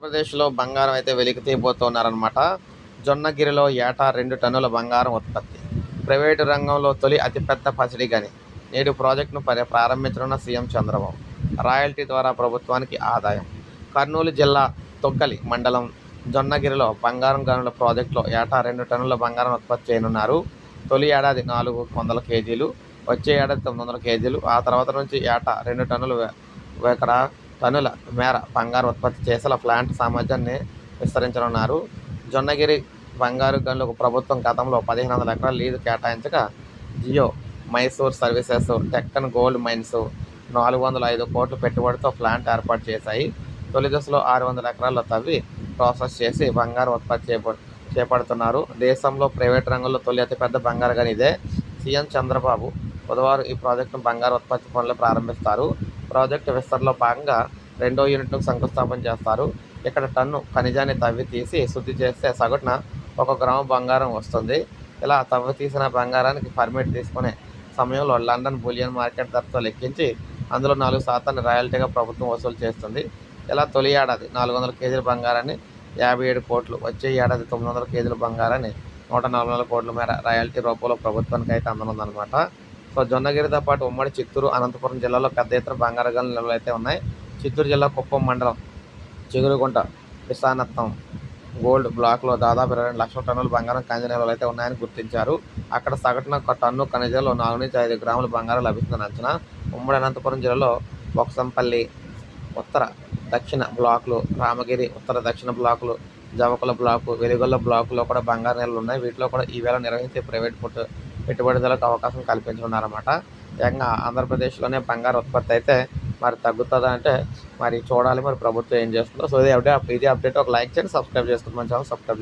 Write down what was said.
ఆంధ్రప్రదేశ్లో బంగారం అయితే వెలికి తీయబోతున్నారనమాట. జొన్నగిరిలో ఏటా 2 టన్నుల బంగారం ఉత్పత్తి. ప్రైవేటు రంగంలో తొలి అతిపెద్ద పసిడి గని. నేడు ప్రాజెక్టును ప్రారంభించనున్న సీఎం చంద్రబాబు. రాయల్టీ ద్వారా ప్రభుత్వానికి ఆదాయం. కర్నూలు జిల్లా తొగ్గలి మండలం జొన్నగిరిలో బంగారం గనుల ప్రాజెక్టులో ఏటా 2 టన్నుల బంగారం ఉత్పత్తి చేయనున్నారు. తొలి ఏడాది 400 కేజీలు, వచ్చే ఏడాది 900 కేజీలు, ఆ తర్వాత నుంచి ఏటా 2 టన్నులు టన్నుల మేర బంగారం ఉత్పత్తి చేసేలా ప్లాంట్ సామర్థ్యాన్ని విస్తరించనున్నారు. జొన్నగిరి బంగారు గనులకు ప్రభుత్వం గతంలో 1500 ఎకరాల లీజు కేటాయించగా Geo, Mysore services, Deccan gold mines 405 కోట్ల పెట్టుబడితో ప్లాంట్ ఏర్పాటు చేశాయి. తొలి దశలో 600 ఎకరాల్లో తవ్వి ప్రాసెస్ చేసి బంగారం ఉత్పత్తి చేపడుతున్నారు. దేశంలో ప్రైవేట్ రంగంలో తొలి అతిపెద్ద బంగారు గని ఇదే. సీఎం చంద్రబాబు బుధవారం ఈ ప్రాజెక్టును బంగారు ఉత్పత్తి పనులు ప్రారంభిస్తారు. ప్రాజెక్టు విస్తరణలో భాగంగా 2వ యూనిట్ను శంకుస్థాపన చేస్తారు. ఇక్కడ టన్ను ఖనిజాన్ని తవ్వి తీసి శుద్ధి చేస్తే సగటున 1 గ్రాము బంగారం వస్తుంది. ఇలా తవ్వి తీసిన బంగారానికి పర్మిట్ తీసుకునే సమయంలో లండన్ బులియన్ మార్కెట్ ధరతో లెక్కించి అందులో 4% రాయల్టీగా ప్రభుత్వం వసూలు చేస్తుంది. ఇలా తొలి ఏడాది 400 కేజీల బంగారాన్ని 57 కోట్లు, వచ్చే ఏడాది 900 కేజీల బంగారాన్ని 144 కోట్ల మేర రాయల్టీ రూపంలో ప్రభుత్వానికి అయితే అందనుందనమాట. సో జొన్నగిరితో పాటు ఉమ్మడి చిత్తూరు, అనంతపురం జిల్లాలో పెద్ద ఎత్తున బంగారు గనుల నిల్వలు అయితే ఉన్నాయి. చిత్తూరు జిల్లా కుప్పం మండలం చిగురుగుంట విశానత్నం గోల్డ్ బ్లాక్లో దాదాపు 22 లక్షల టన్నుల బంగారం ఖనిజ నిల్వలు అయితే ఉన్నాయని గుర్తించారు. అక్కడ సగటున 1 టన్ను ఖనిజంలో 4 నుంచి 5 గ్రాముల బంగారం లభిస్తుందని అంచనా. ఉమ్మడి అనంతపురం జిల్లాలో బొక్సంపల్లి ఉత్తర దక్షిణ బ్లాకులు, రామగిరి ఉత్తర దక్షిణ బ్లాకులు, జవకుల బ్లాకు, వెలుగొల్ల బ్లాకులో కూడా బంగారు నిల్వలు ఉన్నాయి. వీటిలో కూడా ఈవేళ నిర్వహించే ప్రైవేట్ పెట్టుబడిదారులకు అవకాశం కల్పించనున్నారన్నమాట. ఏకంగా ఆంధ్రప్రదేశ్లోనే బంగారు ఉత్పత్తి అయితే మరి తగ్గుతుందంటే మరి చూడాలి మరి ప్రభుత్వం ఏం చేస్తుందో. సో ఇది అప్డేట్. ఒక లైక్ చేయండి, సబ్స్క్రైబ్ చేసుకోండి, మన ఛానల్ సబ్స్క్రైబ్